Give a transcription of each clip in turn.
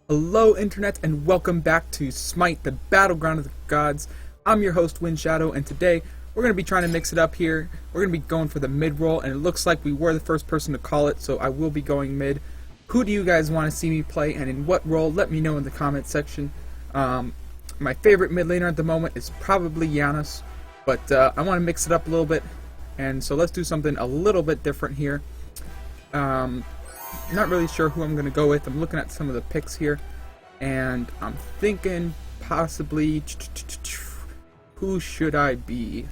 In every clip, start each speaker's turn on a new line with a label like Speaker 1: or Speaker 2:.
Speaker 1: Hello Internet and welcome back to Smite, the Battleground of the Gods. I'm your host Wind Shadow, and today we're going to be trying to mix it up here. We're going to be going for the mid roll, and it looks like we were the first person to call it, so I will be going mid. Who do you guys want to see me play, and in what role? Let me know in the comment section. My favorite mid laner at the moment is probably Giannis, but I want to mix it up a little bit, and so let's do something a little bit different here. Not really sure who I'm going to go with. I'm looking at some of the picks here, and I'm thinking possibly who should I be?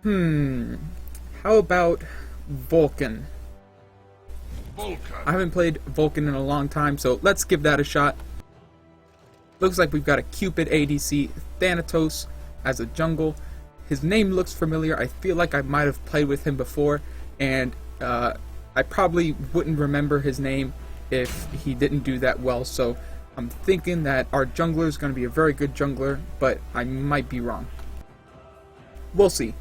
Speaker 1: How about Vulcan? I haven't played Vulcan in a long time, so let's give that a shot. Looks like we've got a Cupid ADC, Thanatos as a jungle. His name looks familiar. I feel like I might have played with him before, and I probably wouldn't remember his name if he didn't do that well, so I'm thinking that our jungler is going to be a very good jungler, but I might be wrong. We'll see.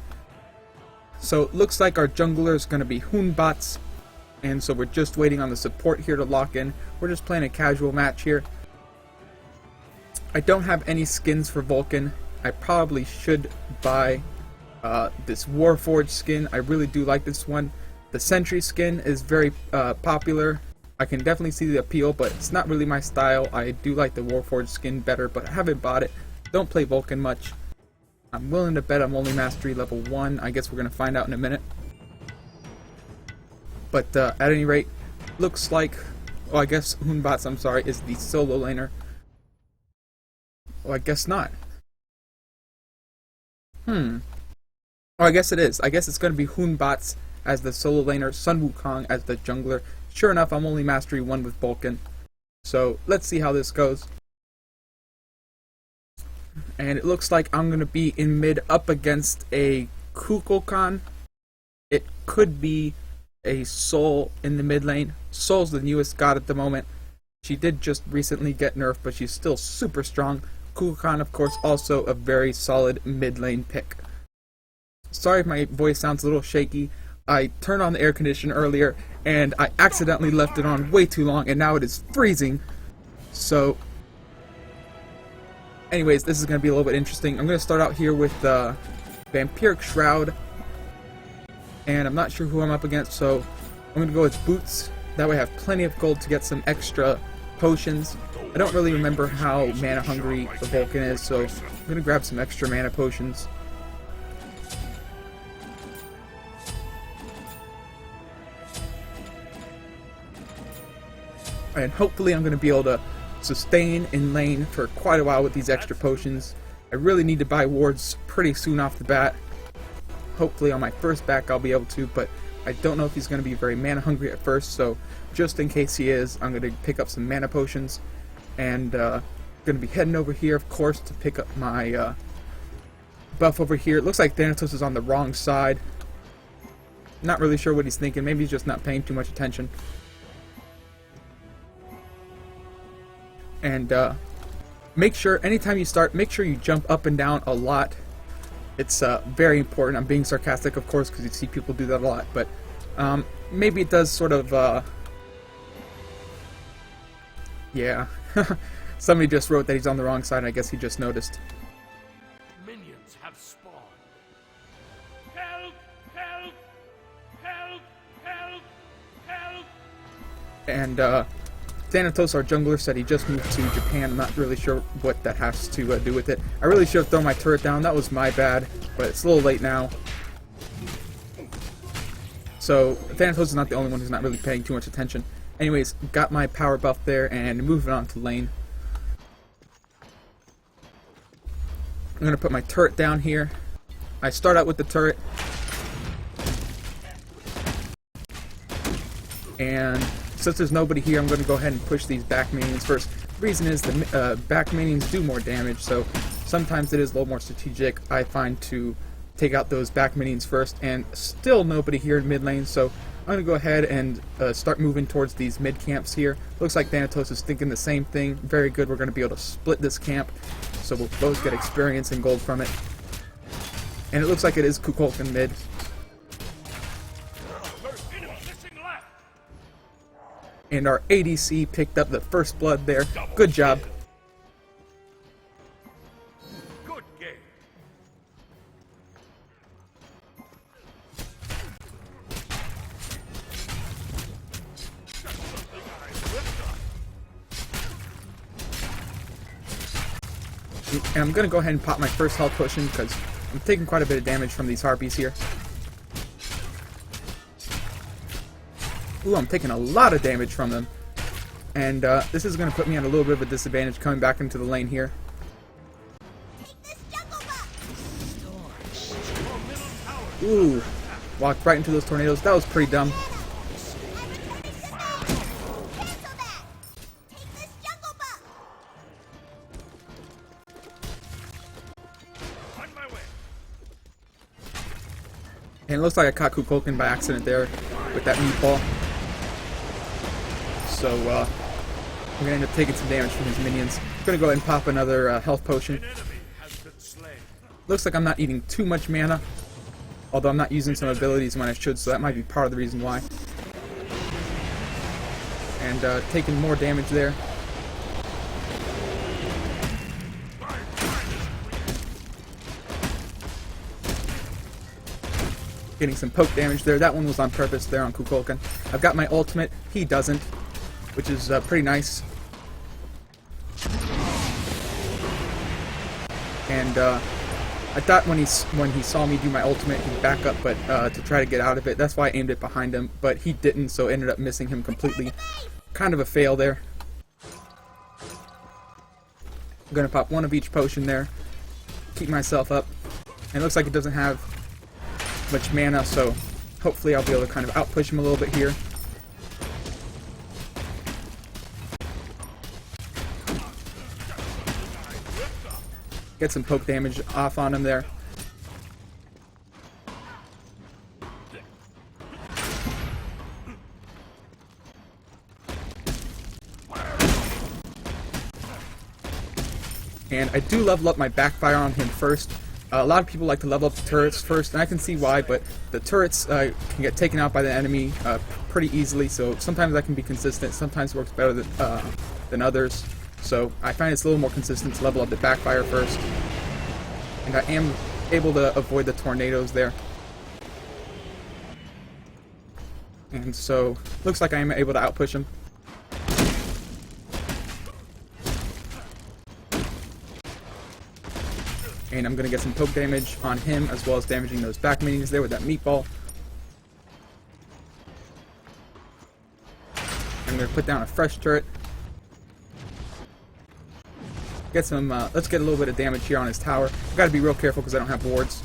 Speaker 1: So it looks like our jungler is going to be Hoonbots, and so we're just waiting on the support here to lock in. We're just playing a casual match here. I don't have any skins for Vulcan. I probably should buy this Warforged skin. I really do like this one. The Sentry skin is very popular. I can definitely see the appeal, but it's not really my style. I do like the Warforged skin better, but I haven't bought it. Don't play Vulcan much. I'm willing to bet I'm only Mastery level 1. I guess we're going to find out in a minute. But at any rate, looks like... Oh, I guess Hoonbots, I'm sorry, is the solo laner. Oh, I guess not. Oh, I guess it is. I guess it's going to be Hoonbots as the solo laner, Sun Wukong as the jungler. Sure enough, I'm only Mastery 1 with Vulcan. So, let's see how this goes. And it looks like I'm going to be in mid up against a Kukulkan. It could be a Soul in the mid lane. Soul's the newest god at the moment. She did just recently get nerfed, but she's still super strong. Kukulkan, of course, also a very solid mid lane pick. Sorry if my voice sounds a little shaky. I turned on the air conditioner earlier, and I accidentally left it on way too long, and now it is freezing. So, anyways, this is going to be a little bit interesting. I'm going to start out here with the Vampiric Shroud, and I'm not sure who I'm up against, so I'm going to go with Boots. That way I have plenty of gold to get some extra potions. I don't really remember how mana hungry the Vulcan is, so I'm going to grab some extra mana potions. And hopefully I'm going to be able to sustain in lane for quite a while with these extra potions. I really need to buy wards pretty soon off the bat. Hopefully on my first back I'll be able to, but I don't know if he's going to be very mana hungry at first, so just in case he is, I'm going to pick up some mana potions. And going to be heading over here, of course, to pick up my buff over here. It looks like Thanatos is on the wrong side. Not really sure what he's thinking. Maybe he's just not paying too much attention. And make sure, anytime you start, make sure you jump up and down a lot. It's very important. I'm being sarcastic, of course, because you see people do that a lot. But maybe it does sort of... yeah. Somebody just wrote that he's on the wrong side. I guess he just noticed.
Speaker 2: Minions have spawned. Help! Help! Help! Help! Help!
Speaker 1: And Thanatos, our jungler, said he just moved to Japan. I'm not really sure what that has to do with it. I really should have thrown my turret down. That was my bad, but it's a little late now. So Thanatos is not the only one who's not really paying too much attention. Anyways, got my power buff there, and moving on to lane. I'm going to put my turret down here. I start out with the turret. And since there's nobody here, I'm going to go ahead and push these back minions first. The reason is the back minions do more damage, so sometimes it is a little more strategic, I find, to take out those back minions first. And still nobody here in mid lane, so I'm going to go ahead and start moving towards these mid camps here. Looks like Thanatos is thinking the same thing. Very good, we're going to be able to split this camp, so we'll both get experience and gold from it. And it looks like it is Kukulkan mid. And our ADC picked up the first blood there. Good job.
Speaker 2: Good game.
Speaker 1: And I'm going to go ahead and pop my first health potion because I'm taking quite a bit of damage from these harpies here. Ooh, I'm taking a lot of damage from them. And this is going to put me at a little bit of a disadvantage coming back into the lane here. Ooh, walked right into those tornadoes. That was pretty dumb. And it looks like I caught Vulcan by accident there with that meatball. So I'm going to end up taking some damage from his minions. I'm going to go ahead and pop another health potion. Looks like I'm not eating too much mana, although I'm not using some abilities when I should, so that might be part of the reason why. And taking more damage there. Getting some poke damage there. That one was on purpose there on Vulcan. I've got my ultimate. He doesn't, which is pretty nice. And I thought when he saw me do my ultimate, he'd back up, but to try to get out of it. That's why I aimed it behind him, but he didn't, so ended up missing him completely. Kind of a fail there. I'm gonna pop one of each potion there, keep myself up. And it looks like it doesn't have much mana, so hopefully I'll be able to kind of outpush him a little bit here. Get some poke damage off on him there. And I do level up my backfire on him first. A lot of people like to level up the turrets first, and I can see why, but the turrets can get taken out by the enemy pretty easily, so sometimes that can be consistent, sometimes it works better than others. So I find it's a little more consistent to level up the backfire first. And I am able to avoid the tornadoes there. And so, looks like I am able to outpush him. And I'm going to get some poke damage on him, as well as damaging those back minions there with that meatball. I'm going to put down a fresh turret. Get some, let's get a little bit of damage here on his tower. I've got to be real careful because I don't have wards.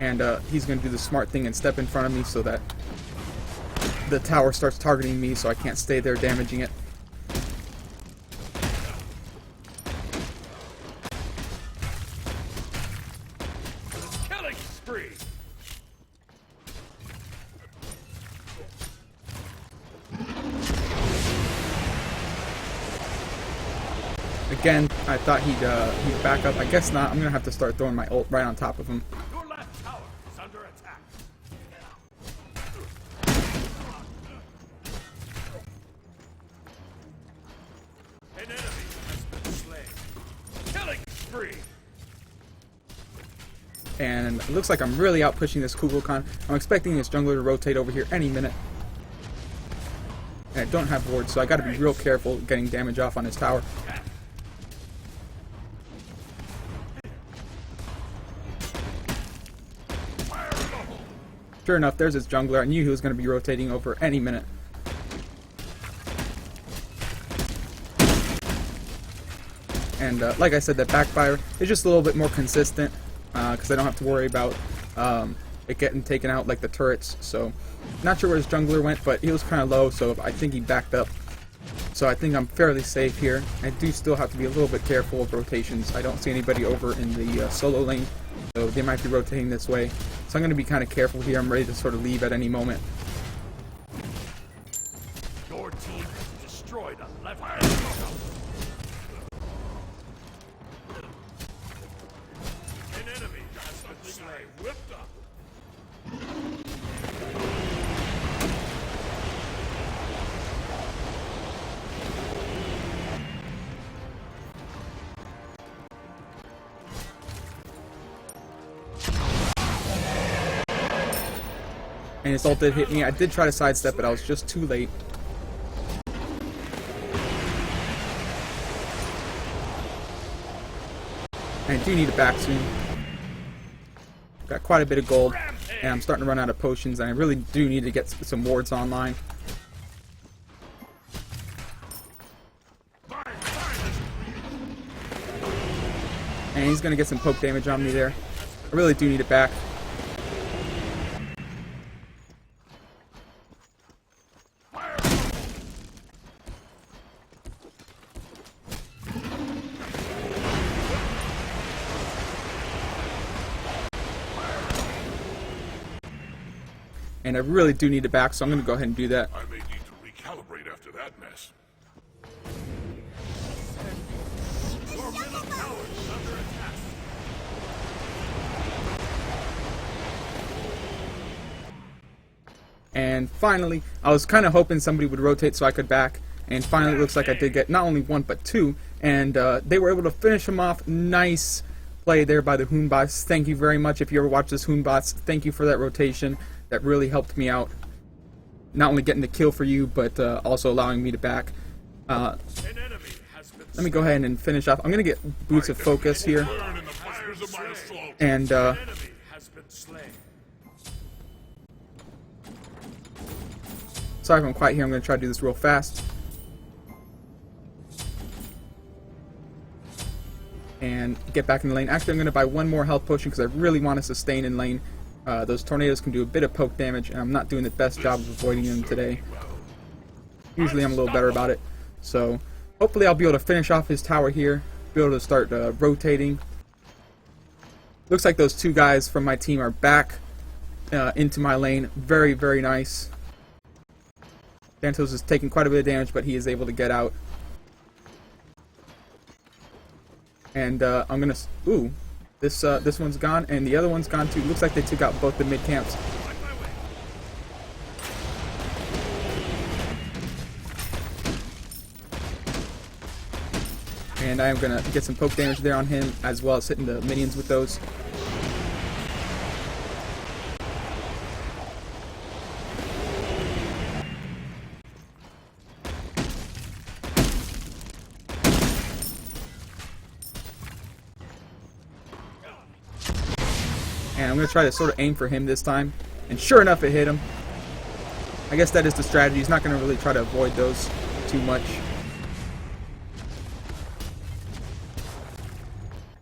Speaker 1: And he's going to do the smart thing and step in front of me so that the tower starts targeting me, so I can't stay there damaging it. Again, I thought he'd back up. I guess not. I'm gonna have to start throwing my ult right on top of him.
Speaker 2: Your left tower is under attack. An enemy has been slain. Killing spree.
Speaker 1: And it looks like I'm really out pushing this Kukulkan. I'm expecting this jungler to rotate over here any minute. And I don't have wards, so I gotta be real careful getting damage off on his tower. Sure enough, there's his jungler. I knew he was going to be rotating over any minute. And like I said, that backfire is just a little bit more consistent because I don't have to worry about it getting taken out like the turrets. So, not sure where his jungler went, but he was kind of low, so I think he backed up. So I think I'm fairly safe here. I do still have to be a little bit careful of rotations. I don't see anybody over in the solo lane, so they might be rotating this way. So I'm going to be kind of careful here. I'm ready to sort of leave at any moment.
Speaker 2: Your team has destroyed a left. An enemy has been slain. Whipped up.
Speaker 1: And his ult did hit me. I did try to sidestep, but I was just too late. And I do need it back soon. Got quite a bit of gold, and I'm starting to run out of potions, and I really do need to get some wards online. And he's going to get some poke damage on me there. I really do need it back. And I really do need it back, so I'm going to go ahead and do that.
Speaker 2: I may need to recalibrate after that mess. Your middle tower is under attack.
Speaker 1: And finally, I was kind of hoping somebody would rotate so I could back. And finally, it looks like I did get not only one, but two. And they were able to finish him off. Nice play there by the Hoonbots. Thank you very much. If you ever watch this Hoonbots, thank you for that rotation. That really helped me out. Not only getting the kill for you, but also allowing me to back. Let me go ahead and finish off. I'm going to get Boots of Focus here. And sorry if I'm quiet here. I'm going to try to do this real fast. And get back in the lane. Actually, I'm going to buy one more health potion because I really want to sustain in lane. Those tornadoes can do a bit of poke damage, and I'm not doing the best job of avoiding them today. Usually I'm a little better about it. So hopefully I'll be able to finish off his tower here, be able to start rotating. Looks like those two guys from my team are back into my lane. Very, very nice. Santos is taking quite a bit of damage, but he is able to get out. And I'm going to... Ooh. This one's gone, and the other one's gone too. Looks like they took out both the mid camps. And I am gonna get some poke damage there on him, as well as hitting the minions with those. And I'm going to try to sort of aim for him this time. And sure enough, it hit him. I guess that is the strategy. He's not going to really try to avoid those too much.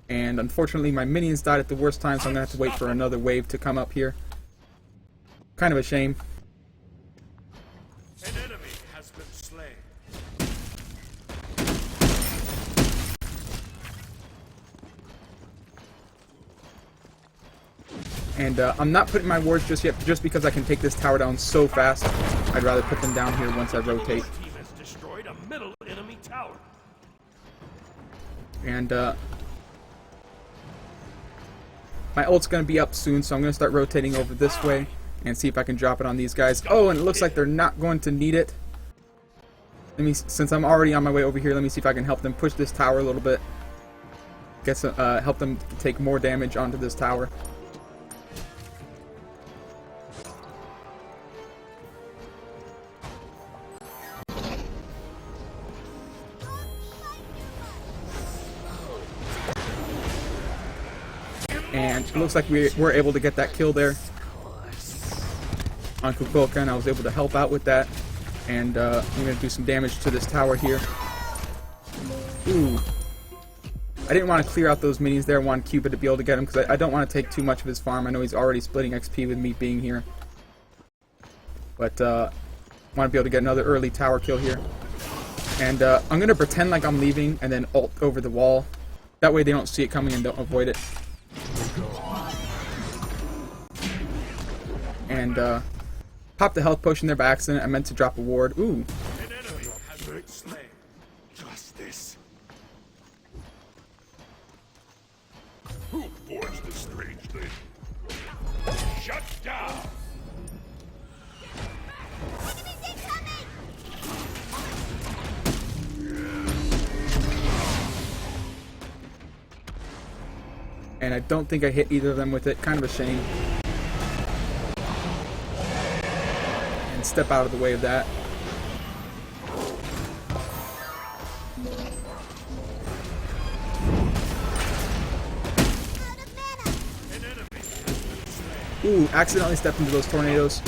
Speaker 1: And unfortunately, my minions died at the worst time, so I'm going to have to wait for another wave to come up here. Kind of a shame.
Speaker 2: An enemy has been slain.
Speaker 1: And I'm not putting my wards just yet, just because I can take this tower down so fast. I'd rather put them down here once I rotate.
Speaker 2: Your team has destroyed a middle enemy tower.
Speaker 1: And my ult's going to be up soon, so I'm going to start rotating over this way and see if I can drop it on these guys. Oh, and it looks like they're not going to need it. Since I'm already on my way over here, let me see if I can help them push this tower a little bit. Help them take more damage onto this tower. And it looks like we were able to get that kill there on Vulcan. I was able to help out with that. And I'm going to do some damage to this tower here. Ooh. I didn't want to clear out those minions there. I wanted Cupid to be able to get him because I don't want to take too much of his farm. I know he's already splitting XP with me being here. But I want to be able to get another early tower kill here. And I'm going to pretend like I'm leaving and then ult over the wall. That way they don't see it coming and don't avoid it. And pop the health potion there by accident. I meant to drop a ward. Ooh.
Speaker 2: An enemy has been slain. Justice. Who forged this strange thing? Shut down.
Speaker 1: And I don't think I hit either of them with it. Kind of a shame. and step out of the way of that. Ooh, accidentally stepped into those tornadoes.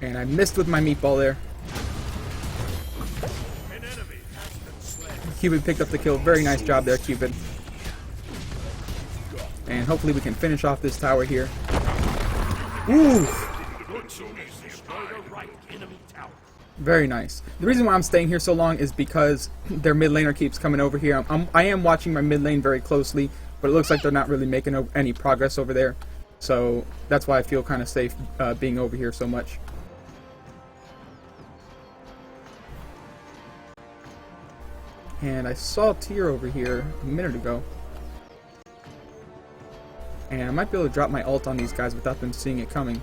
Speaker 1: And I missed with my meatball there. Cupid picked up the kill. Very nice job there, Cupid. And hopefully we can finish off this tower here. Ooh! Very nice. The reason why I'm staying here so long is because their mid laner keeps coming over here. I am watching my mid lane very closely, but it looks like they're not really making any progress over there. So that's why I feel kind of safe being over here so much. And I saw a tier over here a minute ago. And I might be able to drop my ult on these guys without them seeing it coming.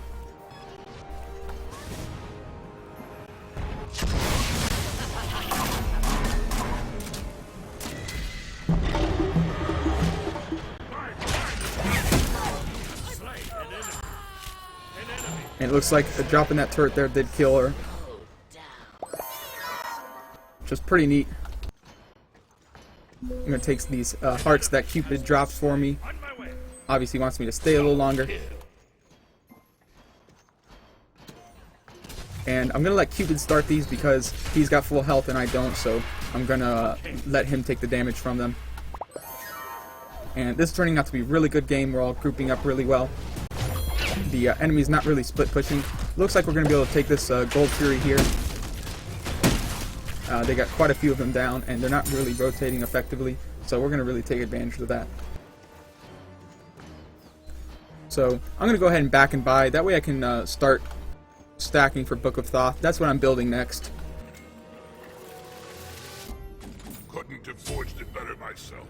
Speaker 1: And it looks like dropping that turret there did kill her. Which is pretty neat. I'm going to take these hearts that Cupid dropped for me. Obviously he wants me to stay a little longer. And I'm going to let Cupid start these because he's got full health and I don't, so I'm going to let him take the damage from them. And this is turning out to be a really good game. We're all grouping up really well. The enemy's not really split pushing. Looks like we're going to be able to take this Gold Fury here. They got quite a few of them down, and they're not really rotating effectively, so we're going to really take advantage of that. So I'm going to go ahead and back and buy. That way I can start stacking for Book of Thoth. That's what I'm building next.
Speaker 2: Couldn't have forged it better myself.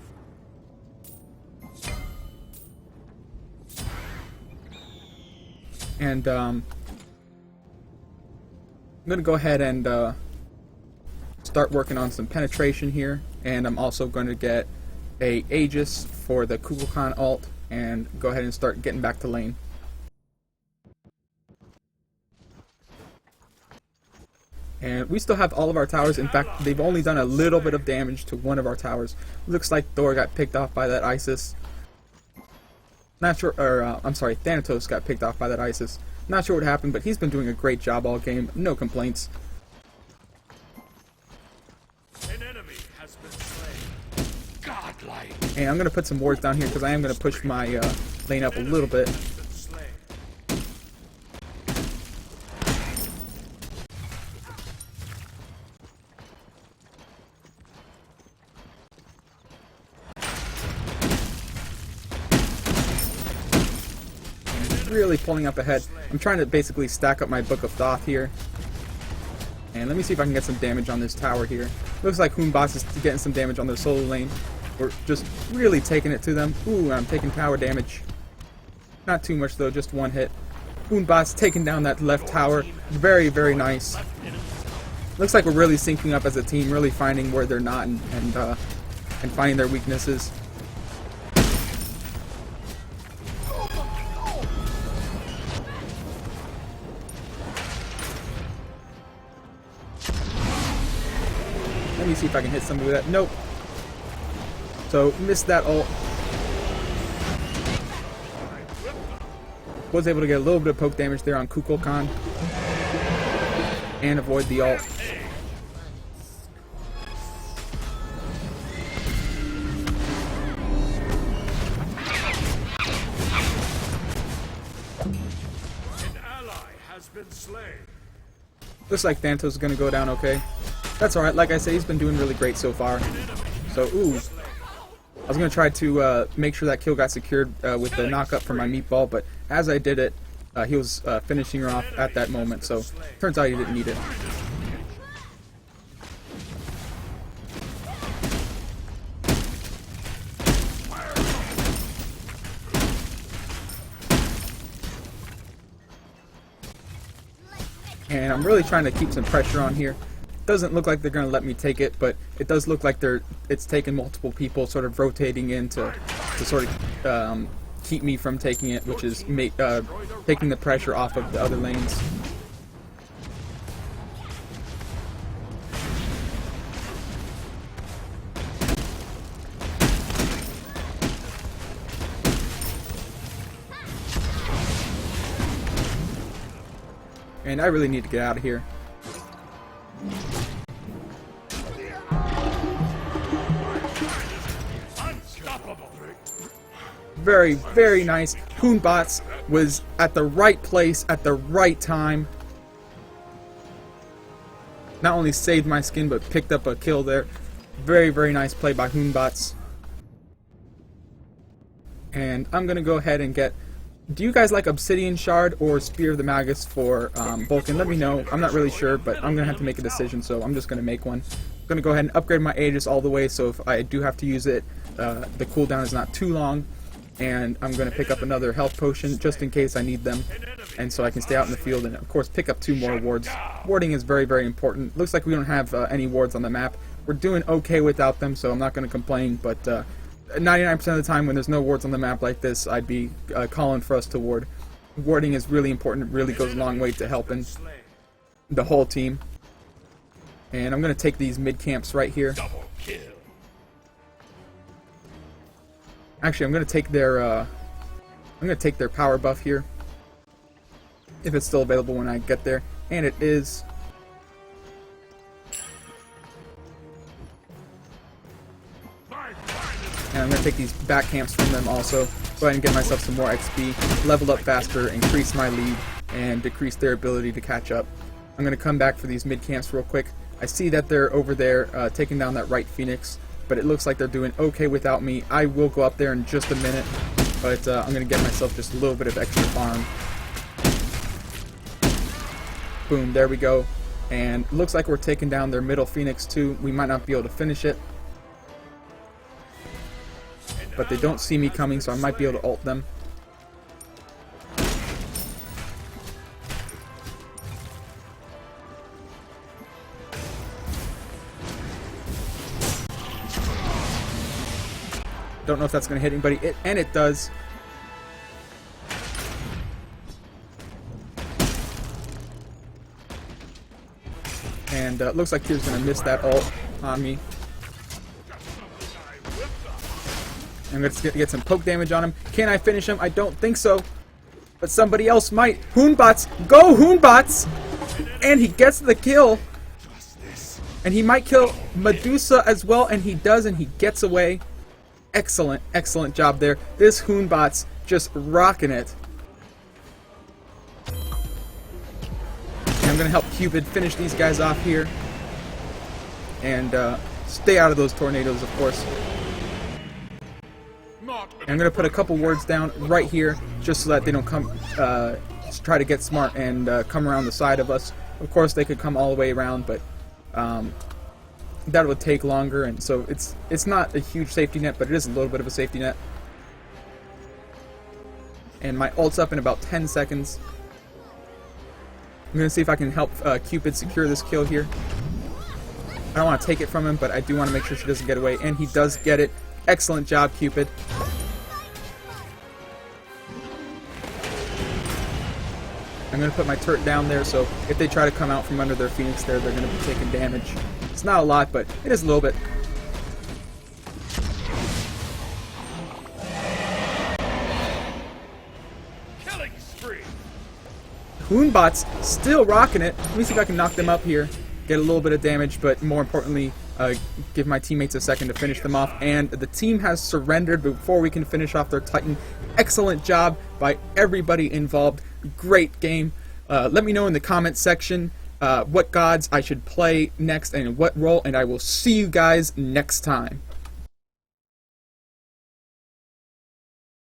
Speaker 1: And I'm going to go ahead and start working on some penetration here. And I'm also going to get a Aegis for the Kukulkan ult and go ahead and start getting back to lane. And we still have all of our towers. In fact, they've only done a little bit of damage to one of our towers. Looks like Thor got picked off by that Isis. Not sure, or I'm sorry, Thanatos got picked off by that Isis. Not sure what happened, but he's been doing a great job all game. No complaints.
Speaker 2: An enemy has been slain. Godlike.
Speaker 1: And I'm going to put some wards down here because I am going to push my lane up a little bit. Really pulling up ahead. I'm trying to basically stack up my Book of Thoth here. And let me see if I can get some damage on this tower here. Looks like Hoonboss is getting some damage on their solo lane. We're just really taking it to them. Ooh, I'm taking tower damage. Not too much though, just one hit. Hoonboss taking down that left tower. Very, very nice. Looks like we're really syncing up as a team, really finding where they're not and finding their weaknesses. Let me see if I can hit somebody with that. Nope. So, missed that ult. Was able to get a little bit of poke damage there on Kukulkan. And avoid the ult.
Speaker 2: An ally has been slain.
Speaker 1: Looks like Thanatos is going to go down okay. That's alright, like I said, he's been doing really great so far. So, ooh. I was going to try to make sure that kill got secured with the knock-up from my meatball, but as I did it, he was finishing her off at that moment, so turns out he didn't need it. and I'm really trying to keep some pressure on here. Doesn't look like they're going to let me take it, but it does look like it's taken multiple people sort of rotating in to sort of keep me from taking it, which is taking the pressure off of the other lanes. And I really need to get out of here. Very, very nice. Hoonbots was at the right place at the right time. Not only saved my skin, but picked up a kill there. Very, very nice play by Hoonbots. And I'm going to go ahead and get... Do you guys like Obsidian Shard or Spear of the Magus for Vulcan? Let me know. I'm not really sure, but I'm going to have to make a decision, so I'm just going to make one. I'm going to go ahead and upgrade my Aegis all the way, so if I do have to use it, the cooldown is not too long. And I'm going to pick up another health potion just in case I need them, and so I can stay out in the field and, of course, pick up 2 more wards. Warding is very, very important. Looks like we don't have any wards on the map. We're doing okay without them, so I'm not going to complain, but 99% of the time when there's no wards on the map like this, I'd be calling for us to ward. Warding is really important. It really goes a long way to helping the whole team. And I'm going to take these mid camps right here. Actually, I'm going to take their power buff here, if it's still available when I get there, and it is. And I'm going to take these back camps from them also. Go ahead and get myself some more XP, level up faster, increase my lead, and decrease their ability to catch up. I'm going to come back for these mid camps real quick. I see that they're over there taking down that right Phoenix, but it looks like they're doing okay without me. I will go up there in just a minute, but I'm going to get myself just a little bit of extra farm. Boom, there we go. And it looks like we're taking down their middle Phoenix too. We might not be able to finish it, but they don't see me coming, so I might be able to ult them. Don't know if that's going to hit anybody, and it does. And looks like Tyr's going to miss that ult on me. I'm going to get some poke damage on him. Can I finish him? I don't think so. But somebody else might. Hoonbots! Go Hoonbots! And he gets the kill. And he might kill Medusa as well, and he does, and he gets away. Excellent, excellent job there. This Hoonbot's just rocking it. And I'm going to help Cupid finish these guys off here. And stay out of those tornadoes, of course. And I'm going to put a couple wards down right here, just so that they don't come, try to get smart and come around the side of us. Of course, they could come all the way around, but that would take longer, and so it's not a huge safety net, but it is a little bit of a safety net. And my ult's up in about 10 seconds. I'm going to see if I can help Cupid secure this kill here. I don't want to take it from him, but I do want to make sure she doesn't get away, and he does get it. Excellent job, Cupid. I'm going to put my turret down there, so if they try to come out from under their Phoenix there, they're going to be taking damage. It's not a lot, but it is a little bit.
Speaker 2: Killing spree.
Speaker 1: Hoonbots still rocking it. Let me see if I can knock them up here. Get a little bit of damage, but more importantly, give my teammates a second to finish them off. And the team has surrendered before we can finish off their Titan. Excellent job by everybody involved. Great game. Let me know in the comments section what gods I should play next and in what role, and I will see you guys next time.